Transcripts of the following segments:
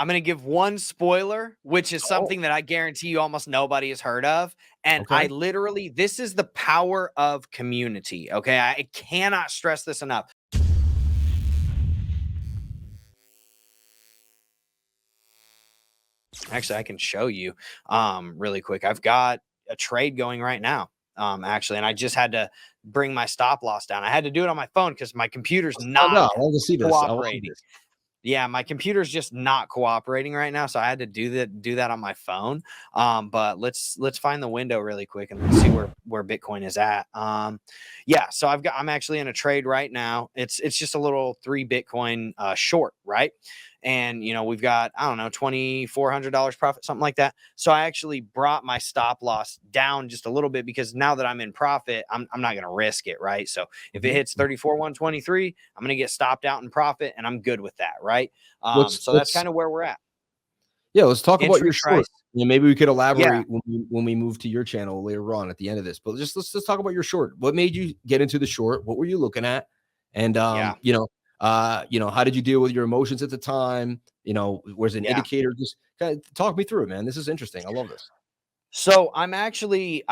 I'm going to give one spoiler, which is Oh, something that I guarantee you almost nobody has heard of. And okay. I literally, this is the power of community. Okay. I cannot stress this enough. Actually, I can show you really quick. I've got a trade going right now. Actually, and I just had to bring my stop loss down. I had to do it on my phone because my computer's Let's find not out. I want to see this. I want cooperating. this. Yeah, my computer's just not cooperating right now, so I had to do that on my phone. But let's find the window really quick and let's see where Bitcoin is at. Yeah, so I'm actually in a trade right now. It's just a little 3 Bitcoin short, right? And we've got, I don't know, $2,400 profit, something like that. So I actually brought my stop loss down just a little bit because now that I'm in profit, I'm not going to risk it, right? So if it hits 34,123, I'm going to get stopped out in profit, and I'm good with that, right? So that's kind of where we're at. Yeah, let's talk about your short. Price. Maybe we could elaborate when we move to your channel later on at the end of this. But let's talk about your short. What made you get into the short? What were you looking at? And how did you deal with your emotions at the time? Was an indicator? Just kind of talk me through it, man. This is interesting. I love this. So I've actually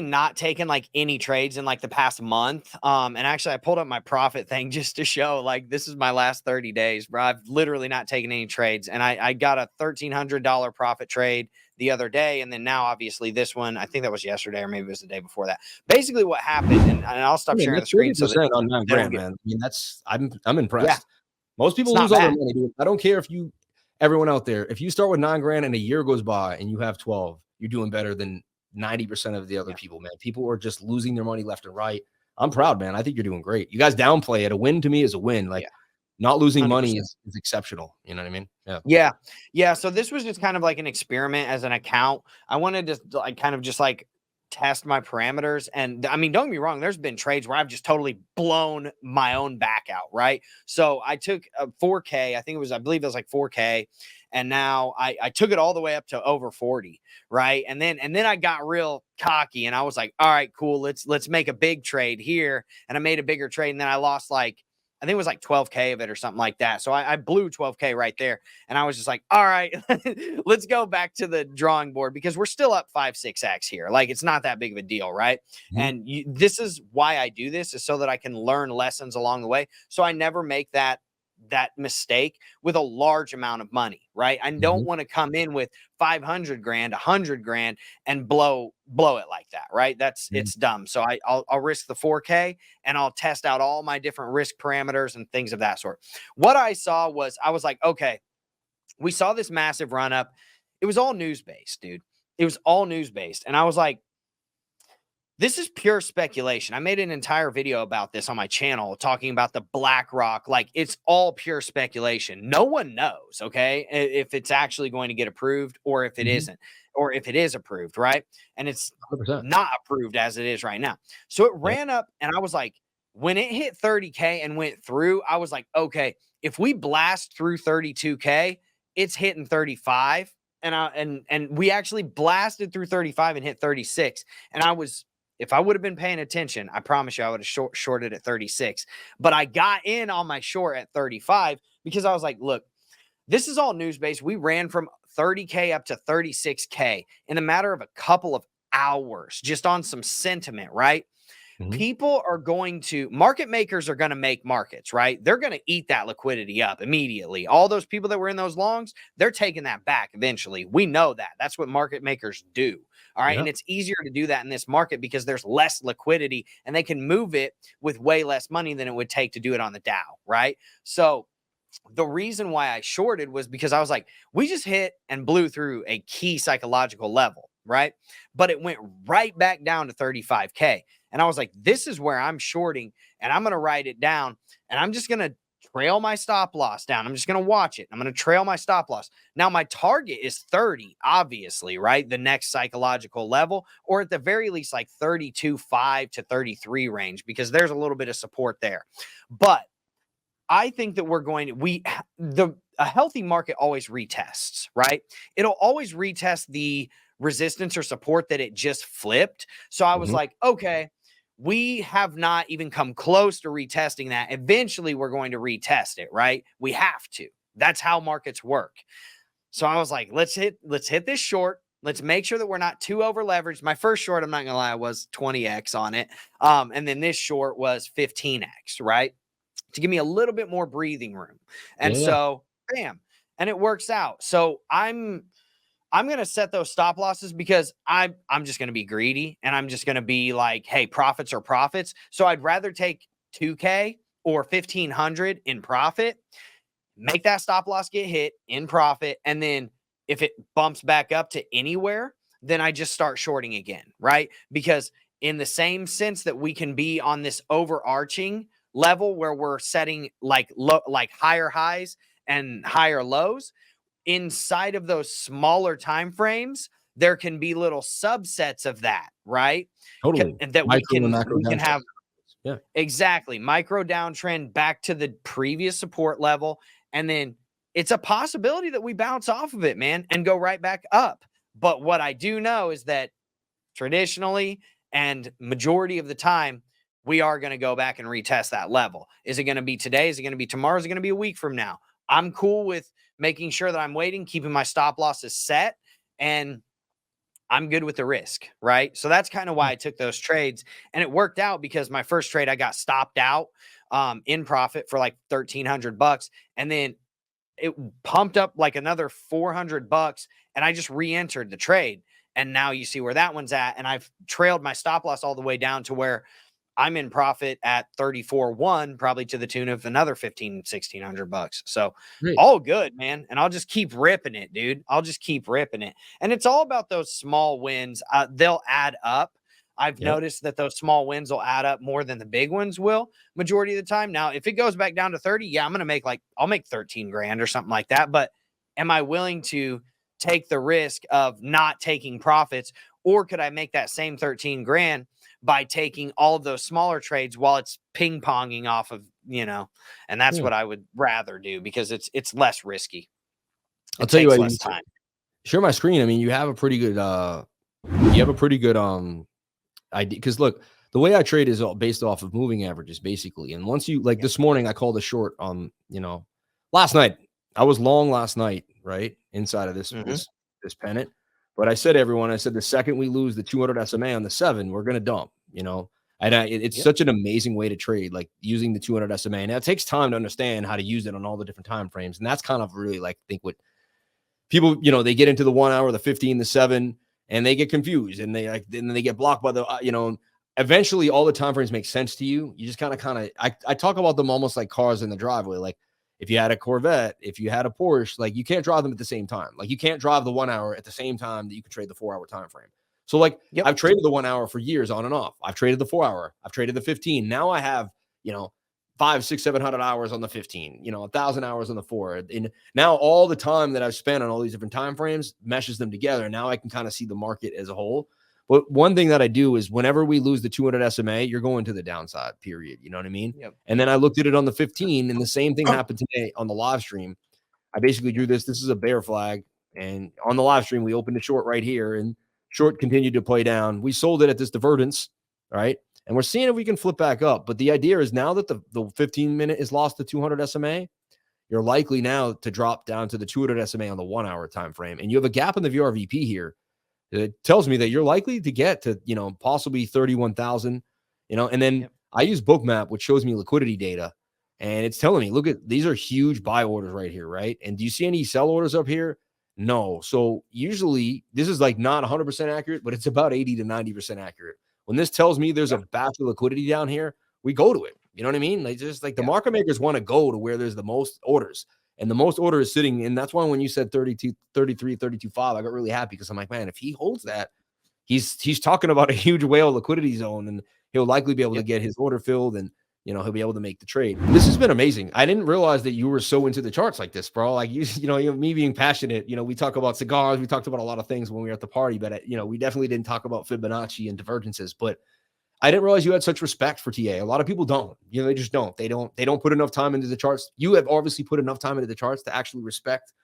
not taken like any trades in like the past month. And actually I pulled up my profit thing just to show like this is my last 30 days, bro. I've literally not taken any trades. And I got a $1,300 profit trade the other day. And then now obviously this one, I think that was yesterday or maybe it was the day before that. Basically what happened, and I'll stop sharing the screen so that on $9,000, man. I mean, I'm impressed. Yeah, most people lose all their money, dude. I don't care if everyone out there, if you start with $9,000 and a year goes by and you have 12, you're doing better than 90% of the other people, man. People are just losing their money left and right. I'm proud, man. I think you're doing great. You guys downplay it. A win to me is a win. Like not losing 100%. Money is exceptional. You know what I mean? Yeah. So this was just kind of like an experiment as an account. I wanted to like kind of just like test my parameters. And I mean, don't get me wrong, there's been trades where I've just totally blown my own back out, right? So I took a 4K, I believe it was like 4K. And now I took it all the way up to over 40, right? And then I got real cocky and I was like, all right, cool, let's make a big trade here. And I made a bigger trade, and then I lost like, I think it was like 12K of it or something like that. So I blew 12K right there. And I was just like, all right, let's go back to the drawing board because we're still up 5-6x here. Like it's not that big of a deal, right? And this is why I do this, is so that I can learn lessons along the way. So I never make that mistake with a large amount of money, right? I don't want to come in with 500 grand, 100 grand and blow it like that, right? It's dumb. So I'll risk the 4K and I'll test out all my different risk parameters and things of that sort. What I saw was, I was like, okay, we saw this massive run up. It was all news based, dude. It was all news based. And I was like, this is pure speculation. I made an entire video about this on my channel talking about the BlackRock. Like it's all pure speculation. No one knows, okay, if it's actually going to get approved or if it isn't, or if it is approved, right? And it's 100%. not approved as it is right now. So it ran up, and I was like, when it hit 30K and went through, I was like, okay, if we blast through 32K, it's hitting 35. And we actually blasted through 35 and hit 36. And if I would have been paying attention, I promise you I would have shorted at 36. But I got in on my short at 35 because I was like, look, this is all news-based. We ran from 30K up to 36K in a matter of a couple of hours just on some sentiment, right? People are market makers are going to make markets, right? They're going to eat that liquidity up immediately. All those people that were in those longs, they're taking that back eventually. We know that. That's what market makers do. All right. And it's easier to do that in this market because there's less liquidity and they can move it with way less money than it would take to do it on the Dow. Right. So the reason why I shorted was because I was like, we just hit and blew through a key psychological level. Right. But it went right back down to 35K. And I was like, this is where I'm shorting, and I'm going to write it down, and I'm just going to trail my stop loss down. I'm just going to watch it. I'm going to trail my stop loss. Now, my target is 30, obviously, right? The next psychological level, or at the very least, like 32.5 to 33 range, because there's a little bit of support there. But I think that a healthy market always retests, right? It'll always retest the resistance or support that it just flipped. So I was like, okay, we have not even come close to retesting that. Eventually we're going to retest it, right? We have to. That's how markets work. So I was like, let's hit this short. Let's make sure that we're not too over leveraged. My first short, I'm not gonna lie, was 20x on it. And then this short was 15x, right? To give me a little bit more breathing room. And Yeah. so bam, and it works out. So I'm going to set those stop losses because I'm just going to be greedy, and I'm just going to be like, hey, profits are profits. So I'd rather take 2K or 1500 in profit, make that stop loss get hit in profit, and then if it bumps back up to anywhere, then I just start shorting again, right? Because in the same sense that we can be on this overarching level where we're setting like higher highs and higher lows, inside of those smaller time frames, there can be little subsets of that, right? Totally. And that Micro and macro we can downtrend. have Yeah. exactly micro downtrend back to the previous support level, and then it's a possibility that we bounce off of it, man, and go right back up. But what I do know is that traditionally and majority of the time, we are going to go back and retest that level. Is it going to be today? Is it going to be tomorrow? Is it going to be a week from now? I'm cool with making sure that I'm waiting, keeping my stop losses set, and I'm good with the risk, right? So that's kind of why I took those trades, and it worked out because my first trade I got stopped out in profit for like $1,300, and then it pumped up like another $400, and I just re-entered the trade. And now you see where that one's at. And I've trailed my stop loss all the way down to where I'm in profit at 34.1, probably to the tune of another $1,600. So Great. all good, man. And I'll just keep ripping it, dude. I'll just keep ripping it. And it's all about those small wins. They'll add up. I've noticed that those small wins will add up more than the big ones will majority of the time. Now, if it goes back down to 30, yeah, I'm going to make I'll make 13 grand or something like that. But am I willing to take the risk of not taking profits? Or could I make that same 13 grand by taking all of those smaller trades while it's ping ponging off of, and that's what I would rather do because it's less risky. I'll tell you what, less time. Share my screen. I mean, you have a pretty good, idea. Cause look, the way I trade is all based off of moving averages basically. And once you this morning, I called a short on, last night I was long last night, right? Inside of this pennant. But I said to everyone, I said, the second we lose the 200 SMA on the 7, we're going to dump, and it's such an amazing way to trade, like using the 200 SMA. Now it takes time to understand how to use it on all the different time frames. And that's kind of really I think what people, they get into the 1 hour, the 15, the 7, and they get confused and then they get blocked by the, eventually all the time frames make sense to you. You just kind of, I talk about them almost like cars in the driveway. Like if you had a Corvette, if you had a Porsche, like you can't drive them at the same time. Like you can't drive the 1 hour at the same time that you can trade the 4 hour time frame. So I've traded the 1 hour for years on and off. I've traded the 4 hour. I've traded the 15. Now I have, 500, 600, 700 hours on the 15, 1,000 hours on the 4. And now all the time that I've spent on all these different time frames meshes them together. Now I can kind of see the market as a whole. But one thing that I do is whenever we lose the 200 SMA, you're going to the downside, period. You know what I mean? Yep. And then I looked at it on the 15, and the same thing happened today on the live stream. I basically drew this. This is a bear flag. And on the live stream, we opened a short right here, and short continued to play down. We sold it at this divergence, right? And we're seeing if we can flip back up. But the idea is now that the 15-minute is lost to 200 SMA, you're likely now to drop down to the 200 SMA on the 1 hour time frame. And you have a gap in the VRVP here. It tells me that you're likely to get to, possibly 31,000, and then I use Bookmap, which shows me liquidity data. And it's telling me, look at, these are huge buy orders right here, right? And do you see any sell orders up here? No. So usually this is not 100% accurate, but it's about 80 to 90% accurate. When this tells me there's a batch of liquidity down here, we go to it. You know what I mean? The market makers want to go to where there's the most orders. And the most order is sitting, and that's why when you said 32, 33, 32.5, I got really happy because I'm like, man, if he holds that, he's talking about a huge whale liquidity zone, and he'll likely be able to get his order filled, and he'll be able to make the trade. This has been amazing. I didn't realize that you were so into the charts like this, bro. Like me being passionate. We talk about cigars, we talked about a lot of things when we were at the party, but we definitely didn't talk about Fibonacci and divergences. But I didn't realize you had such respect for TA. A lot of people don't. They just don't. They don't put enough time into the charts. You have obviously put enough time into the charts to actually respect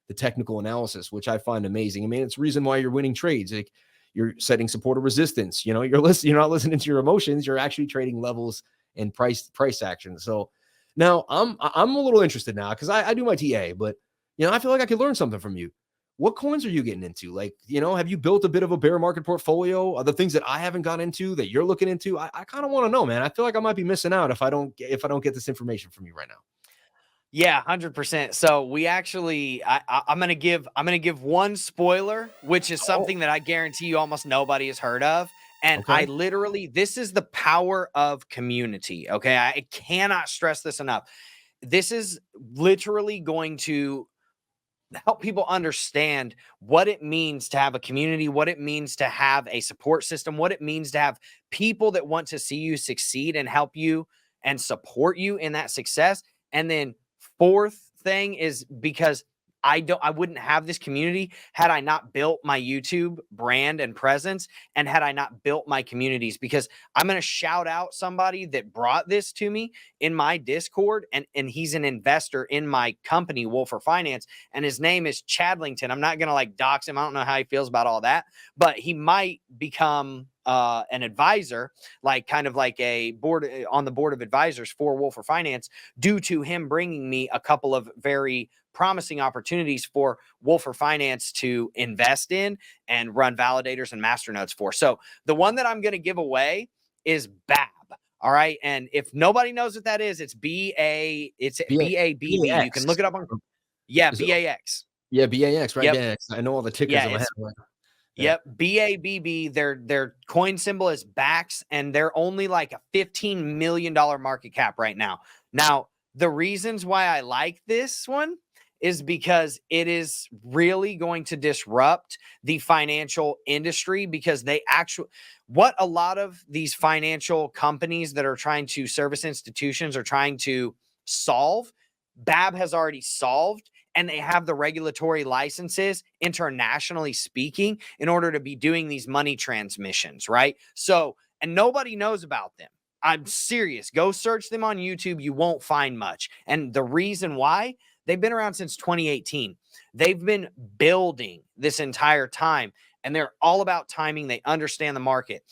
the technical analysis, which I find amazing. I mean, it's the reason why you're winning trades. Like you're setting support or resistance. You're not listening to your emotions. You're actually trading levels and price action. So now I'm a little interested now because I do my TA, but I feel like I could learn something from you. what coins are you getting into? Like, you know, have you built a bit of a bear market portfolio? Are the things that I haven't got into that you're looking into? I kind of want to know, man. I feel like I might be missing out if I don't get this information from you right now. Yeah, 100%. So we actually, I'm gonna give one spoiler, which is Oh, something that I guarantee you almost nobody has heard of. And okay. I literally, this is the power of community. Okay, I cannot stress this enough. This is literally going to help people understand what it means to have a community, what it means to have a support system, what it means to have people that want to see you succeed and help you and support you in that success. And then fourth thing is because I wouldn't have this community had I not built my YouTube brand and presence and had I not built my communities, because I'm going to shout out somebody that brought this to me in my Discord, and he's an investor in my company, Wolfer Finance, and his name is Chadlington. I'm not going to like dox him. I don't know how he feels about all that, but he might become an advisor, like kind of like a board on the board of advisors for Wolfer Finance, due to him bringing me a couple of very promising opportunities for Wolfer Finance to invest in and run validators and masternodes for. So the one that I'm going to give away is BAB. All right. And if nobody knows what that is, it's BABB. You can look it up on, yeah, BAX. Yeah, BAX, right? Yep. BAX. I know all the tickers Yeah, in my head. Yep, BABB. Their coin symbol is BAX, and they're only like a $15 million market cap right now. Now, the reasons why I like this one is because it is really going to disrupt the financial industry, because they actually, what a lot of these financial companies that are trying to service institutions are trying to solve, BAB has already solved, and they have the regulatory licenses, internationally speaking, in order to be doing these money transmissions, right? So, and nobody knows about them. I'm serious. Go search them on YouTube. You won't find much. And the reason why, they've been around since 2018. They've been building this entire time, and they're all about timing. They understand the market.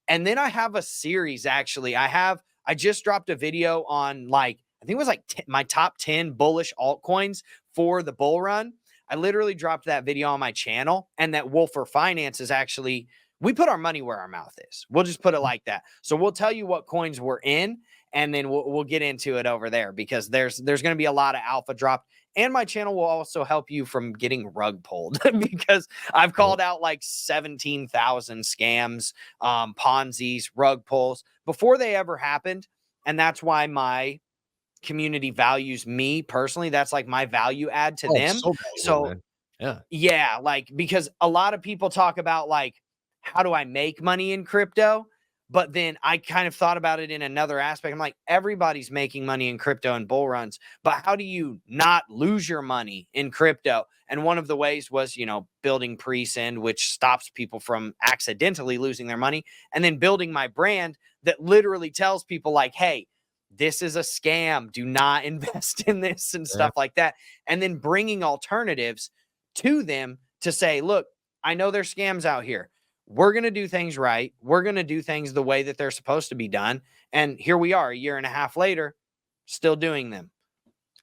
And then I have a series, actually. I just dropped a video on, like, I think it was like my top 10 bullish altcoins for the bull run. I literally dropped that video on my channel, and that Wolfer Finance is actually, we put our money where our mouth is. We'll just put it like that. So we'll tell you what coins we're in, and then we'll get into it over there, because there's going to be a lot of alpha dropped. And my channel will also help you from getting rug pulled, because I've called out like 17,000 scams, Ponzi's, rug pulls before they ever happened. And that's why my community values me personally. That's like my value add to them. So valuable, man. Yeah, like, because a lot of people talk about like, how do I make money in crypto? But then I kind of thought about it in another aspect. I'm like, everybody's making money in crypto and bull runs, but how do you not lose your money in crypto? And one of the ways was, building Presend, which stops people from accidentally losing their money, and then building my brand that literally tells people like, hey, this is a scam. Do not invest in this and stuff like that. And then bringing alternatives to them to say, look, I know there's scams out here. We're going to do things right. We're going to do things the way that they're supposed to be done. And here we are a year and a half later, still doing them.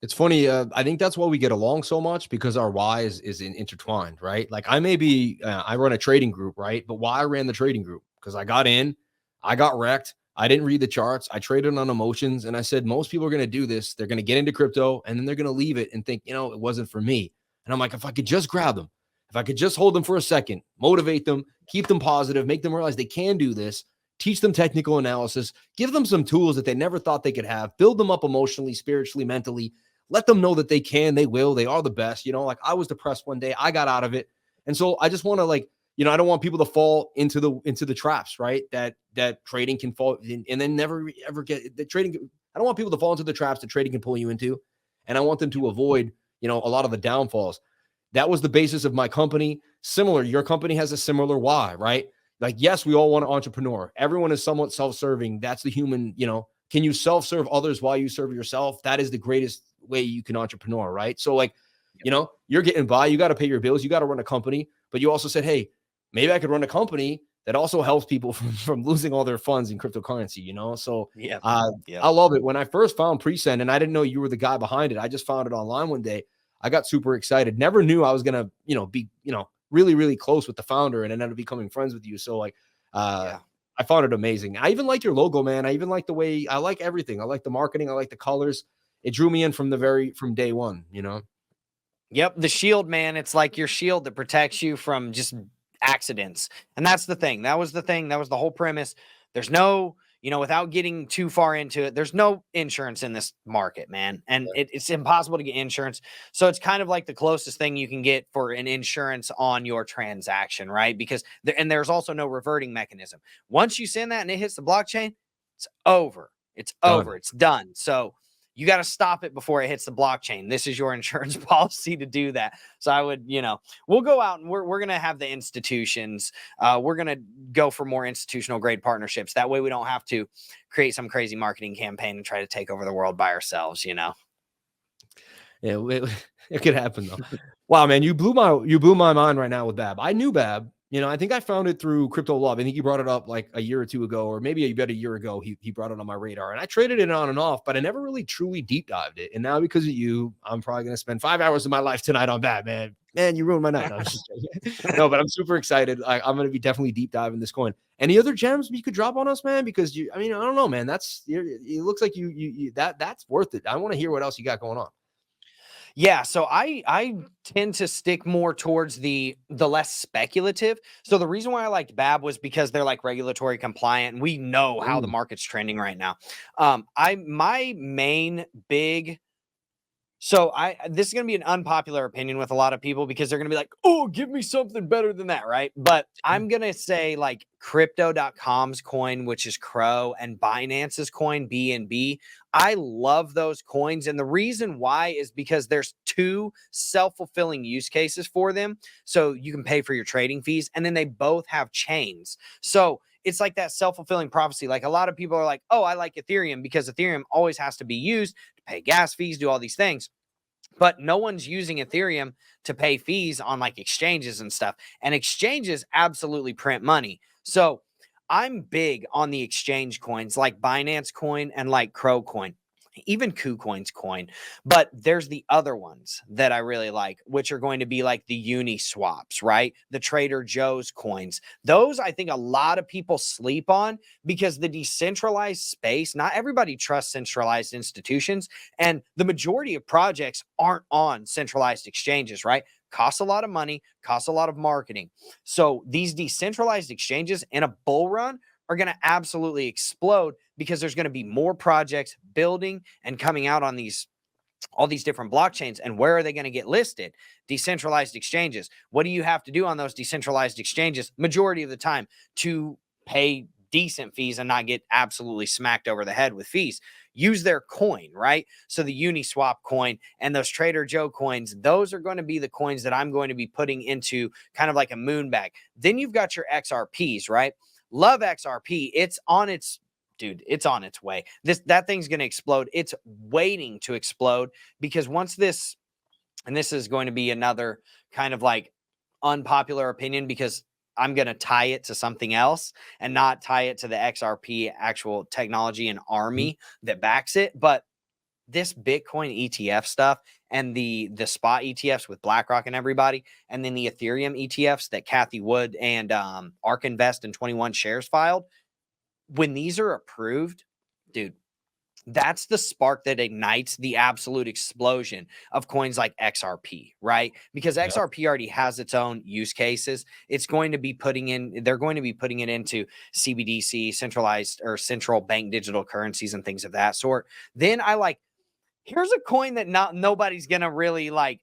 It's funny. I think that's why we get along so much, because our why is intertwined, right? Like I run a trading group, right? But why I ran the trading group? Because I got in, I got wrecked. I didn't read the charts. I traded on emotions. And I said, most people are going to do this. They're going to get into crypto, and then they're going to leave it and think, it wasn't for me. And I'm like, if I could just grab them, if I could just hold them for a second, motivate them, keep them positive, make them realize they can do this, teach them technical analysis, give them some tools that they never thought they could have, build them up emotionally, spiritually, mentally, let them know that they can, they will, they are the best. Like I was depressed one day, I got out of it. And so I just want to I don't want people to fall into the traps, right? That trading can fall in, and then never ever get the trading. I don't want people to fall into the traps that trading can pull you into. And I want them to avoid, a lot of the downfalls. That was the basis of my company. Similar, your company has a similar why, right? Like, yes, we all want to entrepreneur. Everyone is somewhat self-serving. That's the human, can you self-serve others while you serve yourself? That is the greatest way you can entrepreneur, right? So you're getting by, you got to pay your bills, you got to run a company, but you also said, hey, maybe I could run a company that also helps people from losing all their funds in cryptocurrency, So I love it. When I first found Presend, and I didn't know you were the guy behind it, I just found it online one day. I got super excited. Never knew I was going to, be, really, really close with the founder and ended up becoming friends with you. So like, Yeah. I found it amazing. I even like your logo, man. I even like the way, I like everything. I like the marketing. I like the colors. It drew me in from day one, Yep, the shield, man. It's like your shield that protects you from just accidents. And that's the thing. That was the thing. That was the whole premise. There's no, without getting too far into it, there's no insurance in this market, man. And it's impossible to get insurance. So it's kind of like the closest thing you can get for an insurance on your transaction, right? Because there's also no reverting mechanism. Once you send that and it hits the blockchain, it's over. It's over. It's done. So you got to stop it before it hits the blockchain. This is your insurance policy to do that. So I would, we'll go out and we're going to have the institutions. We're going to go for more institutional grade partnerships. That way we don't have to create some crazy marketing campaign and try to take over the world by ourselves, Yeah, it could happen though. Wow, man, you blew my mind right now with Bab. I knew Bab. I think I found it through Crypto Love. I think he brought it up like a year or two ago, or maybe about a year ago. He brought it on my radar, and I traded it on and off, but I never really truly deep dived it. And now because of you, I'm probably gonna spend 5 hours of my life tonight on Bab, man. Man, you ruined my night. No, but I'm super excited. I'm gonna be definitely deep diving this coin. Any other gems you could drop on us, man? Because I don't know, man. It looks like that's worth it. I want to hear what else you got going on. Yeah, so I tend to stick more towards the less speculative. So the reason why I liked Bab was because they're like regulatory compliant, and we know how the market's trending right now. My main big So this is going to be an unpopular opinion with a lot of people because they're going to be like, "Oh, give me something better than that," right? But I'm going to say like crypto.com's coin, which is Crow, and Binance's coin, BNB. I love those coins, and the reason why is because there's two self-fulfilling use cases for them. So you can pay for your trading fees, and then they both have chains. So it's like that self-fulfilling prophecy. Like a lot of people are like, "Oh, I like Ethereum because Ethereum always has to be used to pay gas fees, do all these things." But no one's using Ethereum to pay fees on like exchanges and stuff. And exchanges absolutely print money. So I'm big on the exchange coins like Binance coin and like Crow coin, even KuCoin's coin. But there's the other ones that I really like, which are going to be like the uni swaps, right? The Trader Joe's coins. Those I think a lot of people sleep on because the decentralized space, not everybody trusts centralized institutions. And the majority of projects aren't on centralized exchanges, right? Costs a lot of money, costs a lot of marketing. So these decentralized exchanges in a bull run are going to absolutely explode because there's going to be more projects building and coming out on all these different blockchains. And where are they going to get listed? Decentralized exchanges. What do you have to do on those decentralized exchanges majority of the time to pay decent fees and not get absolutely smacked over the head with fees? Use their coin, right? So the Uniswap coin and those Trader Joe coins, those are going to be the coins that I'm going to be putting into kind of like a moon bag. Then you've got your XRPs, right? Love XRP. It's on its way. That thing's going to explode. It's waiting to explode because once this, and this is going to be another kind of like unpopular opinion because I'm going to tie it to something else and not tie it to the XRP actual technology and army that backs it. But this Bitcoin ETF stuff and the spot ETFs with BlackRock and everybody, and then the Ethereum ETFs that Kathy Wood and ARK Invest and 21 Shares filed, when these are approved, dude, that's the spark that ignites the absolute explosion of coins like XRP, right? Because XRP already has its own use cases. They're going to be putting it into CBDC, centralized or central bank digital currencies and things of that sort. Then here's a coin that nobody's going to really like.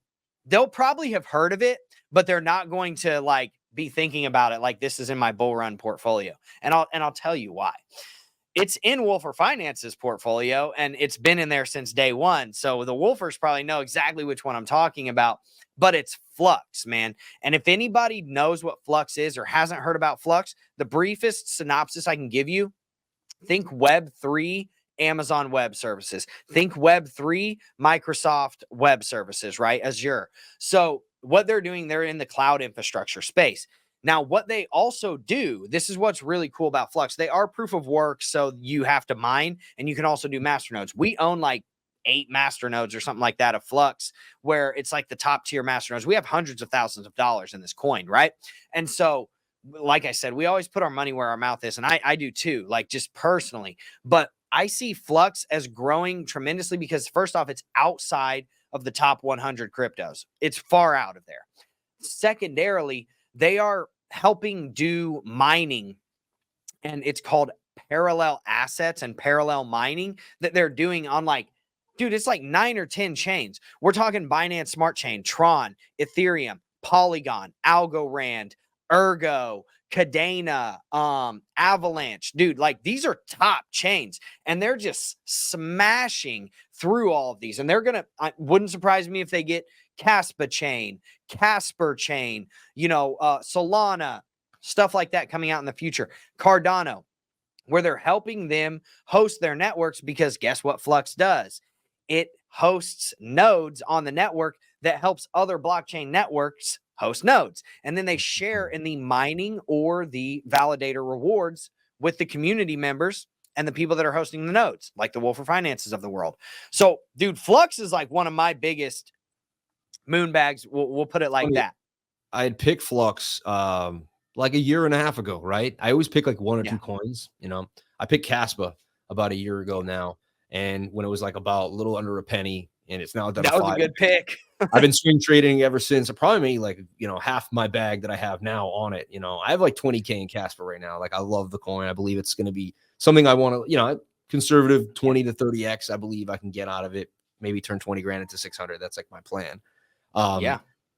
They'll probably have heard of it, but they're not going to like be thinking about it like this is in my bull run portfolio. And I'll tell you why. It's in Wolfer Finance's portfolio and it's been in there since day one. So the Wolfers probably know exactly which one I'm talking about, but it's Flux, man. And if anybody knows what Flux is or hasn't heard about Flux, the briefest synopsis I can give you, think Web3 Amazon Web Services. Think Web3 Microsoft Web Services, right? Azure. So what they're doing, they're in the cloud infrastructure space. Now, what they also do, this is what's really cool about Flux. They are proof of work, so you have to mine, and you can also do masternodes. We own like 8 master nodes or something like that of Flux, where it's like the top tier master nodes. We have hundreds of thousands of dollars in this coin, right? And so, like I said, we always put our money where our mouth is, and I do too, like just personally. But I see Flux as growing tremendously because first off, it's outside of the top 100 cryptos. It's far out of there. Secondarily, they are helping do mining, and it's called parallel assets and parallel mining that they're doing on like, dude, it's like 9 or 10 chains. We're talking Binance Smart Chain, Tron, Ethereum, Polygon, Algorand, Ergo, Cadena, Avalanche, dude, like these are top chains and they're just smashing through all of these. And they're going to, wouldn't surprise me if they get Caspa chain, Casper chain, Solana, stuff like that coming out in the future. Cardano, where they're helping them host their networks because guess what Flux does? It hosts nodes on the network that helps other blockchain networks host nodes. And then they share in the mining or the validator rewards with the community members and the people that are hosting the nodes, like the Wolfer Finances of the world. So, dude, Flux is like one of my biggest moonbags. We'll put it like that. I had picked Flux like a year and a half ago, right? I always pick like one or two coins, I picked Caspa about a year ago now. And when it was like about a little under a penny, and it's now done. That was a good pick. I've been swing trading ever since. I probably made like, half my bag that I have now on it. I have like 20K in Caspa right now. Like I love the coin. I believe it's going to be something I want to, conservative 20 to 30X. I believe I can get out of it. Maybe turn 20 grand into 600. That's like my plan.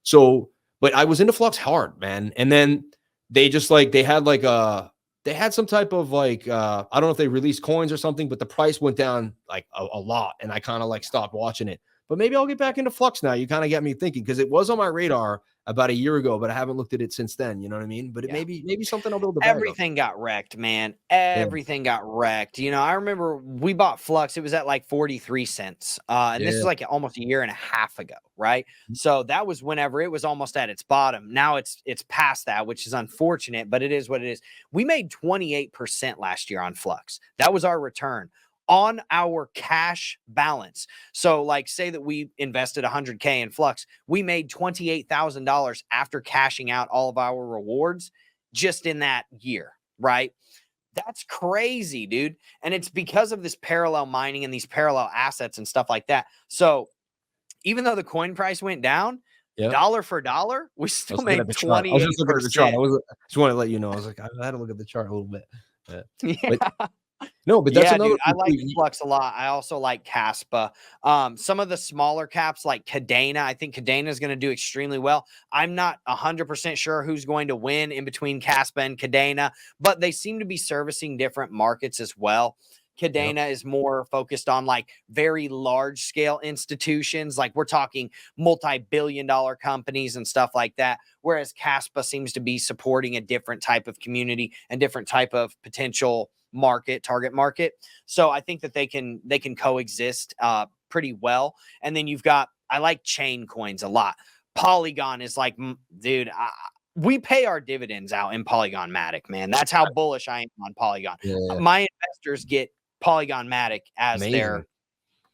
So, but I was into Flux hard, man. And then they just like, they had some type of like, I don't know if they released coins or something, but the price went down like a lot. And I kind of like stopped watching it. But maybe I'll get back into Flux now. You kind of get me thinking because it was on my radar about a year ago, but I haven't looked at it since then. You know what I mean? But it maybe something I'll build the bag Everything got wrecked, man. Everything got wrecked. I remember we bought Flux. It was at like 43 cents. And this is like almost a year and a half ago, right? So that was whenever it was almost at its bottom. Now it's past that, which is unfortunate, but it is what it is. We made 28% last year on Flux. That was our return on our cash balance. So like say that we invested 100K in Flux, we made $28,000 after cashing out all of our rewards just in that year, right? That's crazy, dude. And it's because of this parallel mining and these parallel assets and stuff like that. So even though the coin price went down, dollar for dollar, we still made 28%. I was just looking at the chart. I just want to let you know. I was like, I had to look at the chart a little bit. But, no, but that's another. Dude, I like Flux a lot. I also like Caspa. Some of the smaller caps like Cadena, I think Cadena is going to do extremely well. I'm not 100% sure who's going to win in between Caspa and Cadena, but they seem to be servicing different markets as well. Cadena is more focused on like very large scale institutions. Like we're talking multi-billion-dollar companies and stuff like that. Whereas Caspa seems to be supporting a different type of community and different type of potential target market. So I think that they can coexist pretty well. And then you've got, I like chain coins a lot. Polygon is like, dude, we pay our dividends out in Polygon Matic, man. That's how bullish I am on Polygon. My investors get Polygon Matic as their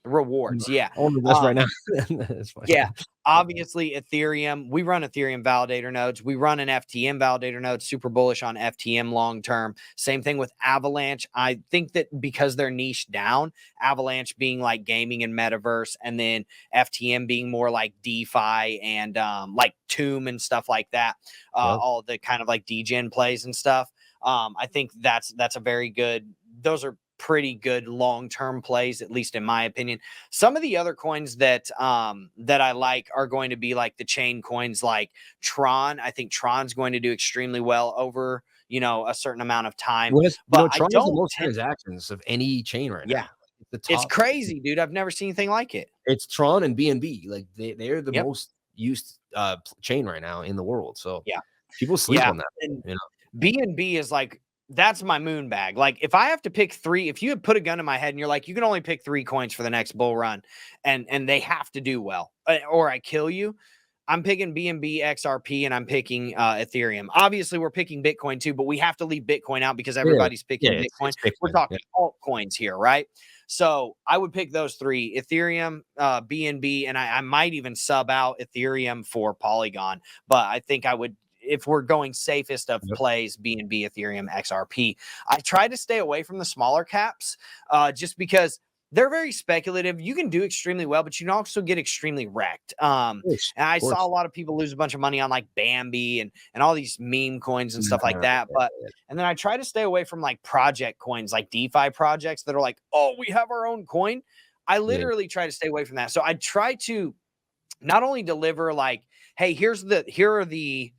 rewards. I want to invest right now. Obviously Ethereum, we run Ethereum validator nodes. We run an FTM validator node, super bullish on FTM long-term. Same thing with Avalanche. I think that because they're niche down, Avalanche being like gaming and metaverse, and then FTM being more like DeFi and like Tomb and stuff like that. All the kind of like degen plays and stuff. I think that's a very good, those are pretty good long-term plays, at least in my opinion. Some of the other coins that I like are going to be like the chain coins like Tron. I think Tron's going to do extremely well over, a certain amount of time. But Tron has the most transactions of any chain right now. It's crazy, dude. I've never seen anything like it. It's Tron and BNB. Like they're the most used chain right now in the world. So people sleep on that. And BNB is like, that's my moon bag. Like if I have to pick 3, if you had put a gun in my head and you're like, you can only pick 3 coins for the next bull run and they have to do well or I kill you, I'm picking BNB, XRP, and I'm picking Ethereum. Obviously we're picking Bitcoin too, but we have to leave Bitcoin out because everybody's picking Bitcoin. We're talking altcoins here, right? So I would pick those three: Ethereum, BNB, and I might even sub out Ethereum for Polygon. But I think I would, if we're going safest of plays, BNB, Ethereum, XRP. I try to stay away from the smaller caps, just because they're very speculative. You can do extremely well, but you can also get extremely wrecked. And I saw a lot of people lose a bunch of money on like Bambi and all these meme coins and stuff like that. But and then I try to stay away from like project coins, like DeFi projects that are like, oh, we have our own coin. I literally try to stay away from that. So I try to not only deliver like, hey, here are the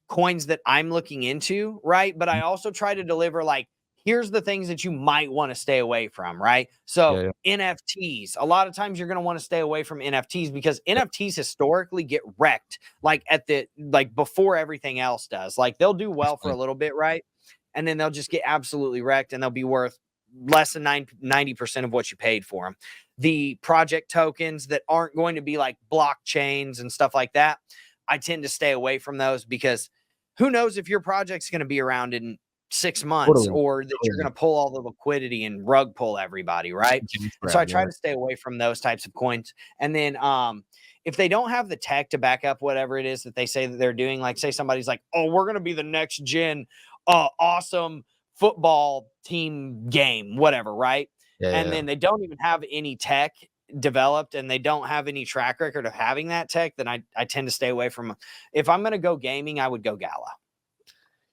coins that I'm looking into, right? But I also try to deliver like, here's the things that you might want to stay away from, right? So NFTs, a lot of times you're going to want to stay away from NFTs because NFTs historically get wrecked like before everything else does. Like they'll do well for a little bit, right? And then they'll just get absolutely wrecked and they'll be worth less than 90% of what you paid for them. The project tokens that aren't going to be like blockchains and stuff like that, I tend to stay away from those because who knows if your project's going to be around in 6 months or that you're going to pull all the liquidity and rug pull everybody, right? So I try to stay away from those types of coins. And then if they don't have the tech to back up whatever it is that they say that they're doing, like say somebody's like, oh, we're going to be the next gen awesome football team game, whatever, right? And then they don't even have any tech developed and they don't have any track record of having that tech, then I tend to stay away from them. If I'm going to go gaming, I would go Gala.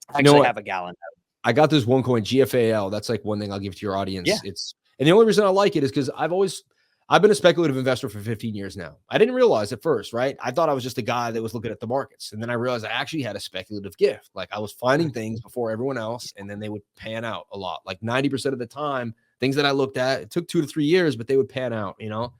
I actually have a Gala node. I got this one coin, GFAL. That's like one thing I'll give to your audience. And the only reason I like it is because I've been a speculative investor for 15 years now. I didn't realize at first, right? I thought I was just a guy that was looking at the markets. And then I realized I actually had a speculative gift. Like I was finding things before everyone else, and then they would pan out a lot. Like 90% of the time, things that I looked at, it took 2 to 3 years, but they would pan out, you know?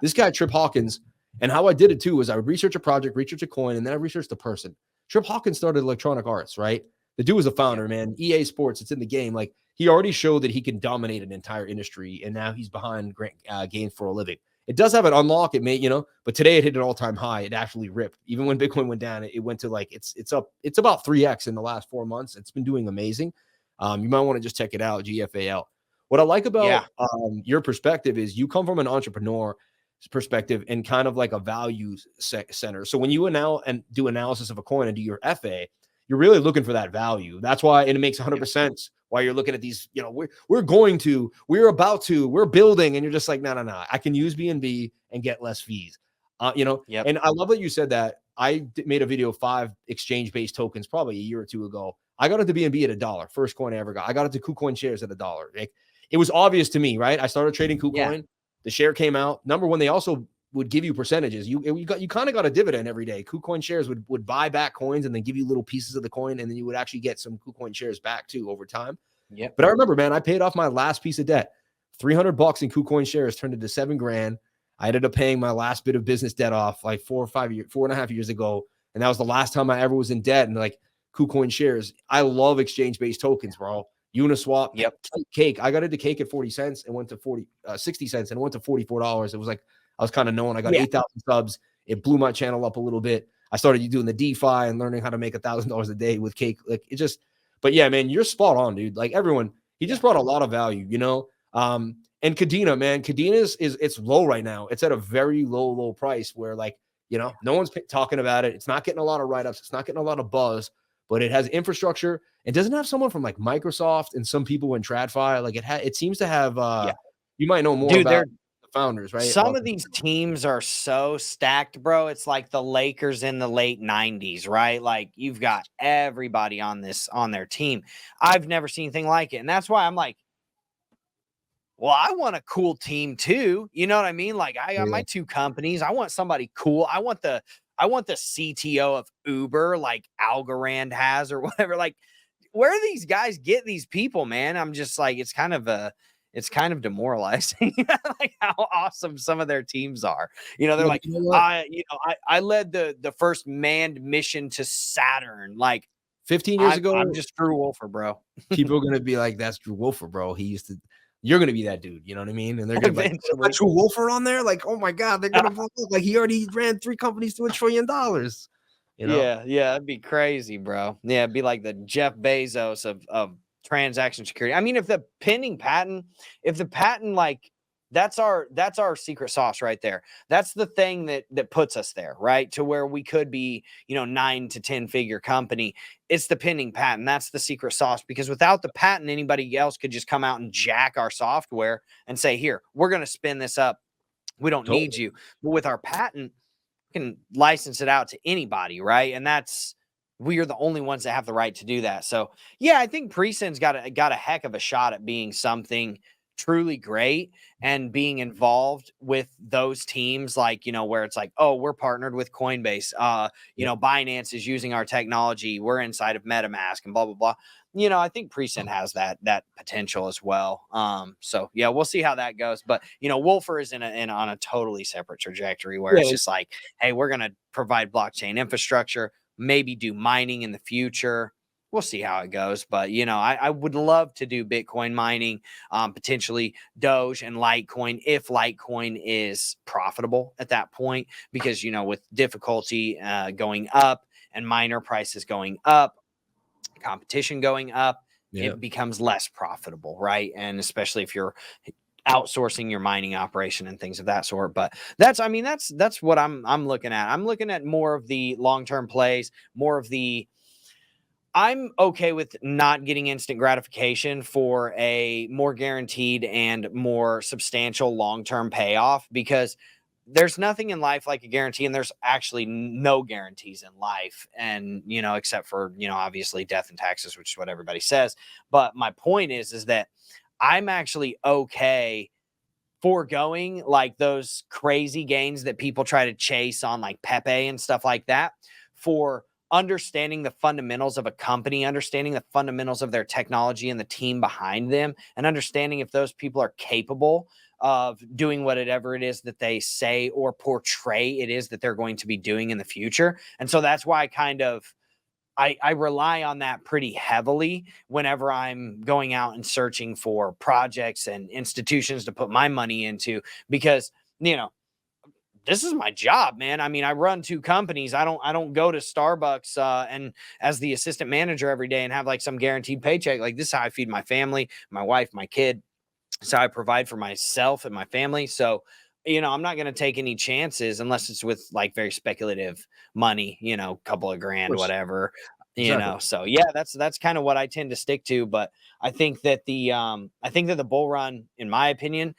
This guy, Trip Hawkins, and how I did it too was I would research a project, research a coin, and then I researched the person. Trip Hawkins started Electronic Arts, right? The dude was a founder, man. EA Sports, it's in the game. Like he already showed that he can dominate an entire industry, and now he's behind games for a living. It does have an unlock. It may, you know, but today it hit an all-time high. It actually ripped. Even when Bitcoin went down, it went to like it's up. It's about 3x in the last 4 months. It's been doing amazing. You might want to just check it out. GFAL. What I like about your perspective is you come from an entrepreneur perspective and kind of like a value center. So when you do analysis of a coin and do your FA, you're really looking for that value. That's why, and it makes 100% why you're looking at these, you know, we're building, and you're just like, no. I can use BNB and get less fees. You know, and I love that you said that. I made a video of 5 exchange-based tokens probably a year or 2 ago. I got into BNB at $1. First coin I ever got. I got into KuCoin shares at $1. Like, it was obvious to me, right? I started trading KuCoin. The share came out. Number one, they also would give you percentages. You kind of got a dividend every day. KuCoin shares would buy back coins and then give you little pieces of the coin, and then you would actually get some KuCoin shares back too over time. But I remember, man, I paid off my last piece of debt. $300 in KuCoin shares turned into $7,000. I ended up paying my last bit of business debt off like 4.5 years ago, and that was the last time I ever was in debt. And like KuCoin shares, I love exchange-based tokens, bro. Uniswap, Cake. I got into Cake at 40 cents and went to 60 cents and went to $44. It was like I was kind of knowing I got 8,000 subs. It blew my channel up a little bit. I started doing the DeFi and learning how to make $1,000 a day with Cake. Like it just, but yeah, man, you're spot on, dude. Like everyone, he just brought a lot of value, you know? And Kadena, man, Kadena it's low right now. It's at a very low price where like, you know, no one's talking about it. It's not getting a lot of write-ups. It's not getting a lot of buzz, but it has infrastructure. It doesn't have someone from like Microsoft and some people in TradFi. Like it seems to have, you might know more about the founders, right? Some of these teams are so stacked, bro. It's like the Lakers in the late 90s, right? Like you've got everybody on their team. I've never seen anything like it. And that's why I'm like, well, I want a cool team too. You know what I mean? Like I got my 2 companies. I want somebody cool. I want the CTO of Uber, like Algorand has or whatever. Like, where do these guys get these people, man? I'm just like, it's kind of demoralizing, like how awesome some of their teams are. You know, they're like, I led the first manned mission to Saturn. Like 15 years ago, I'm just Drew Wolfer, bro. People are gonna be like, that's Drew Wolfer, bro. You're going to be that dude. You know what I mean? And they're going to be like, Drew Wolfer on there? Like, oh my God, they're going to like, he already ran 3 companies to $1 trillion. You know? Yeah. That'd be crazy, bro. Yeah. It'd be like the Jeff Bezos of transaction security. I mean, if the patent like that's our secret sauce right there. That's the thing that puts us there, right? To where we could be, 9 to 10 figure company. It's the pending patent. That's the secret sauce, because without the patent, anybody else could just come out and jack our software and say, here, we're going to spin this up. We don't need Totally. you. But with our patent, we can license it out to anybody, right? And we are the only ones that have the right to do that. So yeah, I think Presend's got a heck of a shot at being something truly great, and being involved with those teams, like, where it's like, oh, we're partnered with Coinbase, Binance is using our technology, we're inside of MetaMask and blah blah blah. I think Presend has that potential as well. So yeah, we'll see how that goes. But Wolfer is on a totally separate trajectory, where it's just like, hey, we're gonna provide blockchain infrastructure, maybe do mining in the future. We'll see how it goes. But, I would love to do Bitcoin mining, potentially Doge and Litecoin, if Litecoin is profitable at that point, because, with difficulty going up and miner prices going up, competition going up, it becomes less profitable, right? And especially if you're outsourcing your mining operation and things of that sort. But that's what I'm looking at. I'm looking at more of the long-term plays, I'm okay with not getting instant gratification for a more guaranteed and more substantial long-term payoff, because there's nothing in life like a guarantee, and there's actually no guarantees in life. And, except for, obviously death and taxes, which is what everybody says. But my point is that I'm actually okay foregoing like those crazy gains that people try to chase on like Pepe and stuff like that, for understanding the fundamentals of a company, understanding the fundamentals of their technology and the team behind them, and understanding if those people are capable of doing whatever it is that they say or portray it is that they're going to be doing in the future. And so that's why I rely on that pretty heavily whenever I'm going out and searching for projects and institutions to put my money into, because, this is my job, man. I mean, I run 2 companies. I don't go to Starbucks and as the assistant manager every day and have like some guaranteed paycheck. Like, this is how I feed my family, my wife, my kid. So I provide for myself and my family. So, I'm not going to take any chances unless it's with like very speculative money, couple of grand, whatever, Exactly. So yeah, that's kind of what I tend to stick to. But I think that the bull run, in my opinion,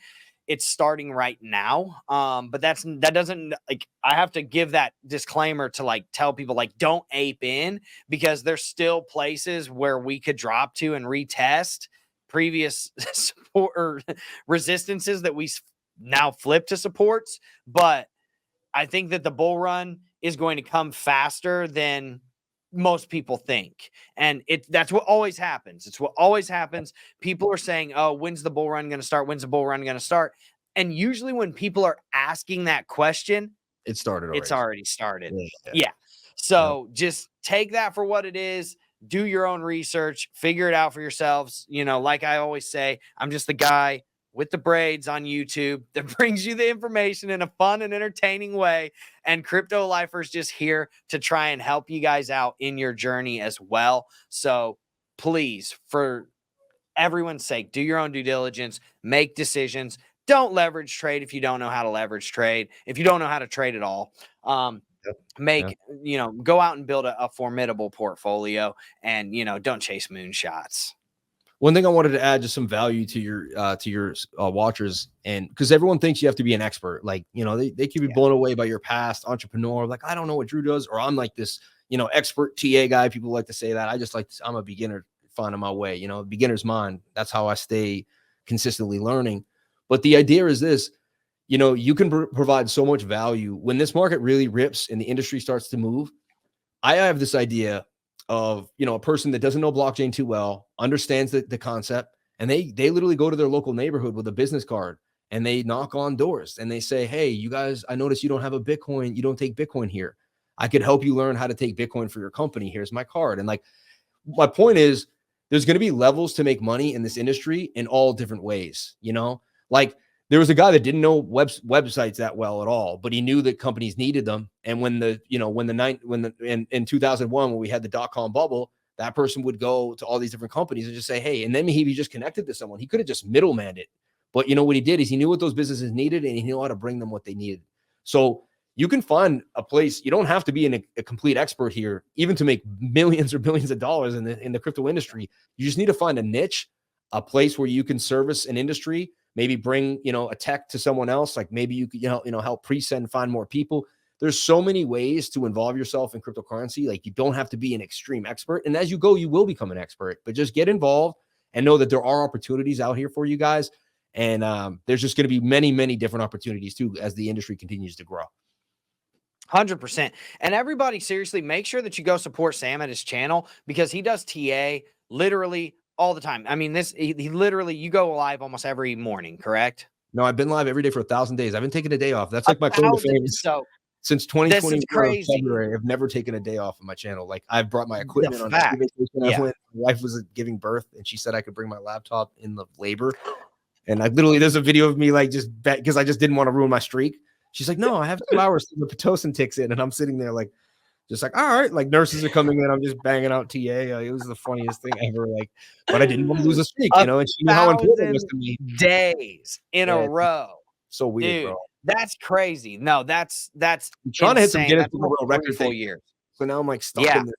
it's starting right now. But that doesn't, like, I have to give that disclaimer to like tell people, like, don't ape in, because there's still places where we could drop to and retest previous support or resistances that we now flip to supports. But I think that the bull run is going to come faster than most people think. And that's what always happens. It's what always happens. People are saying, oh, when's the bull run going to start? When's the bull run going to start? And usually when people are asking that question, it started already. It's already started. Yeah. So just take that for what it is. Do your own research, figure it out for yourselves. Like I always say, I'm just the guy with the braids on YouTube that brings you the information in a fun and entertaining way. And Crypto Lifer's just here to try and help you guys out in your journey as well. So please, for everyone's sake, do your own due diligence, make decisions. Don't leverage trade if you don't know how to leverage trade. If you don't know how to trade at all, go out and build a formidable portfolio, and, don't chase moonshots. One thing I wanted to add, just some value to your watchers, and because everyone thinks you have to be an expert, like, they could be blown away by your past entrepreneur. Like, I don't know what Drew does, or I'm like this, expert TA guy. People like to say that. I'm a beginner finding my way, beginner's mind. That's how I stay consistently learning. But the idea is this, you can provide so much value when this market really rips and the industry starts to move. I have this idea of, a person that doesn't know blockchain too well, understands the concept, and they literally go to their local neighborhood with a business card and they knock on doors and they say, hey, you guys, I noticed you don't have a Bitcoin. You don't take Bitcoin here. I could help you learn how to take Bitcoin for your company. Here's my card. And like, my point is, there's going to be levels to make money in this industry in all different ways. Like, there was a guy that didn't know websites that well at all, but he knew that companies needed them. And in 2001, when we had the .com bubble, that person would go to all these different companies and just say, hey, and then he just connected to someone. He could have just middlemanned it, But you know what he did is he knew what those businesses needed, and he knew how to bring them what they needed. So you can find a place. You don't have to be a complete expert here, even to make millions or billions of dollars in the crypto industry. You just need to find a niche, a place where you can service an industry, maybe bring, a tech to someone else. Like maybe you could, help Presend find more people. There's so many ways to involve yourself in cryptocurrency. Like you don't have to be an extreme expert. And as you go, you will become an expert, but just get involved and know that there are opportunities out here for you guys. And there's just going to be many, many different opportunities too, as the industry continues to grow. 100%. And everybody, seriously, make sure that you go support Sam at his channel, because he does TA literally all the time. I mean, he literally, you go live almost every morning, correct? No, I've been live every day for 1,000 days. I haven't taken a day off. That's like my claim to fame. So since 2020 crazy. February, I've never taken a day off of my channel. Like I've brought my equipment on vacation. Yeah. My wife was giving birth, and she said I could bring my laptop in the labor. And I literally, there's a video of me like just because I just didn't want to ruin my streak. She's like, no, I have 2 hours till the Pitocin ticks in. And I'm sitting there like, just like, all right, like nurses are coming in. I'm just banging out TA. It was the funniest thing ever. Like, but I didn't want to lose a streak, and she knew how important it was to me. Days in a row. So weird, dude, bro. That's crazy. No, that's I'm trying to hit some Guinness World Record for years. So now I'm like stuck in this.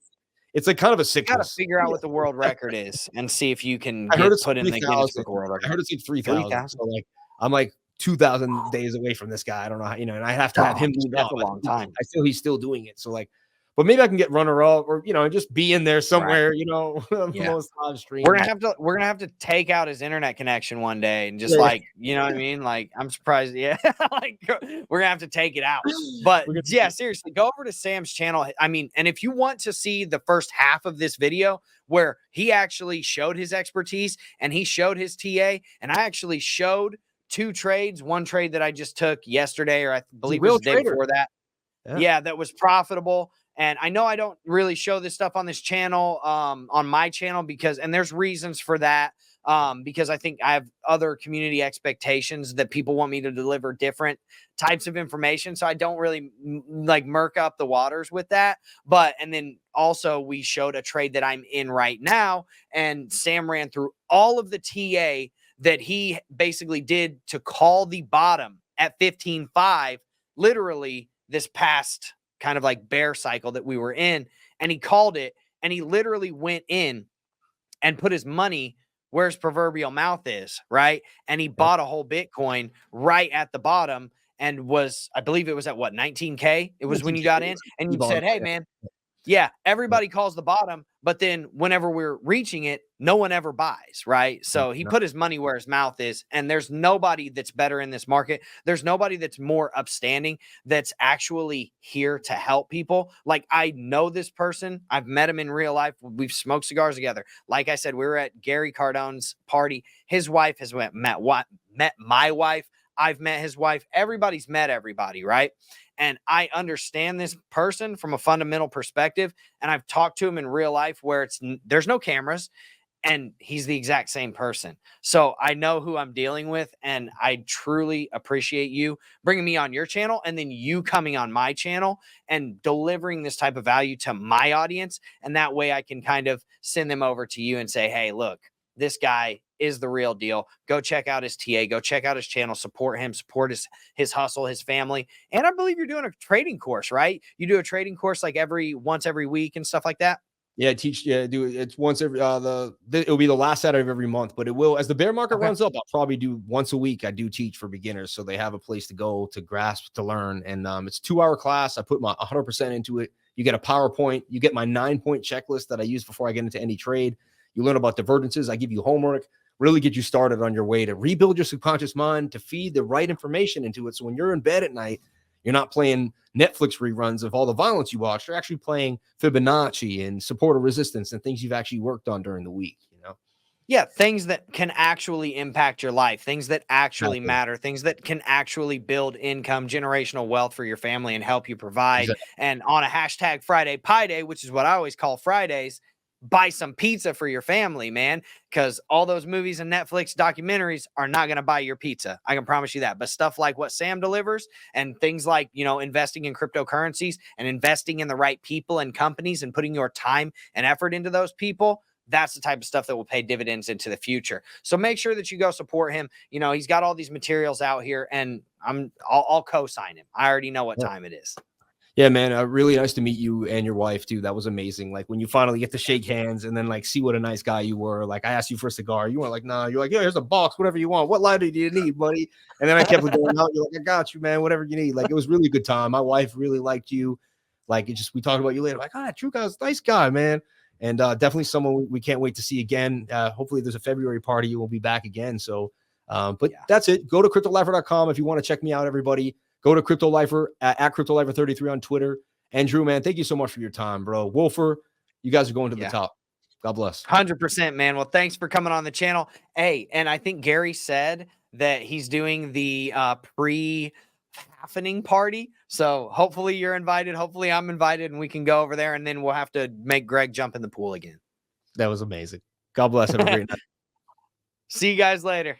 It's like kind of a sickness. You got to figure out what the world record is and see if you can put in the Guinness World Record. I heard it's like 3,000. So like I'm like 2,000 days away from this guy. I don't know how, and I have to have him. That's a long time. I feel he's still doing it. So like, but maybe I can get runner up, or just be in there somewhere. Right. Most live stream. We're gonna have to take out his internet connection one day and just like, you know what I mean? Like, I'm surprised. Yeah, like we're gonna have to take it out. But yeah, seriously, go over to Sam's channel. I mean, and if you want to see the first half of this video where he actually showed his expertise and he showed his TA, and I actually showed 2 trades, one trade that I just took yesterday, or I believe it was the day before that. Yeah, that was profitable. And I know I don't really show this stuff on this channel, on my channel, and there's reasons for that. Because I think I have other community expectations that people want me to deliver different types of information. So I don't really like murk up the waters with that. And then also we showed a trade that I'm in right now, and Sam ran through all of the TA that he basically did to call the bottom at 15.5, literally this past kind of like bear cycle that we were in, and he called it, and he literally went in and put his money where his proverbial mouth is, right? And he bought a whole Bitcoin right at the bottom, and I believe it was at what, 19K? It was when you got in, and you said, hey man, yeah, everybody calls the bottom, but then whenever we're reaching it, no one ever buys, right? So he put his money where his mouth is, and there's nobody that's better in this market. There's nobody that's more upstanding, that's actually here to help people. Like, I know this person. I've met him in real life. We've smoked cigars together. Like I said, we were at Gary Cardone's party. His wife has met my wife. I've met his wife. Everybody's met everybody, right? And I understand this person from a fundamental perspective. And I've talked to him in real life where there's no cameras, and he's the exact same person. So I know who I'm dealing with, and I truly appreciate you bringing me on your channel, and then you coming on my channel and delivering this type of value to my audience. And that way I can kind of send them over to you and say, hey, look, this guy is the real deal. Go check out his TA, go check out his channel, support him, support his hustle, his family. And I believe you're doing a trading course, right? You do a trading course like once every week and stuff like that. Yeah, it's once every it'll be the last Saturday of every month, but it will, as the bear market runs up, I'll probably do once a week. I do teach for beginners, so they have a place to go, to grasp, to learn. And it's a 2-hour class. I put my 100% into it. You get a PowerPoint, you get my 9-point checklist that I use before I get into any trade. You learn about divergences. I give you homework, really get you started on your way to rebuild your subconscious mind, to feed the right information into it. So when you're in bed at night, you're not playing Netflix reruns of all the violence you watched. You're actually playing Fibonacci and support or resistance and things you've actually worked on during the week, Yeah, things that can actually impact your life, things that actually matter, things that can actually build income, generational wealth for your family and help you provide. Exactly. And on a hashtag Friday Pie Day, which is what I always call Fridays, buy some pizza for your family, man, because all those movies and Netflix documentaries are not going to buy your pizza. I can promise you that. But stuff like what Sam delivers, and things like, investing in cryptocurrencies and investing in the right people and companies and putting your time and effort into those people, that's the type of stuff that will pay dividends into the future. So make sure that you go support him. You know, he's got all these materials out here, and I'll co-sign him. I already know what time it is. Yeah, man. Really nice to meet you and your wife too. That was amazing. Like when you finally get to shake hands and then like see what a nice guy you were. Like I asked you for a cigar. You weren't like, nah. You're like, yeah, here's a box, whatever you want. What lighter do you need, buddy? And then I kept going out. You're like, I got you, man. Whatever you need. Like it was really good time. My wife really liked you. Like it just, we talked about you later. Like, True Guy's nice guy, man. And definitely someone we can't wait to see again. Hopefully there's a February party. You will be back again. So, but that's it. Go to cryptolifer.com if you want to check me out, everybody. Go to CryptoLifer at CryptoLifer33 on Twitter. And Drew, man, thank you so much for your time, bro. Wolfer, you guys are going to the top. God bless. 100%, man. Well, thanks for coming on the channel. Hey, and I think Gary said that he's doing the pre-happening party. So hopefully you're invited. Hopefully I'm invited and we can go over there, and then we'll have to make Greg jump in the pool again. That was amazing. God bless. Have a great night. See you guys later.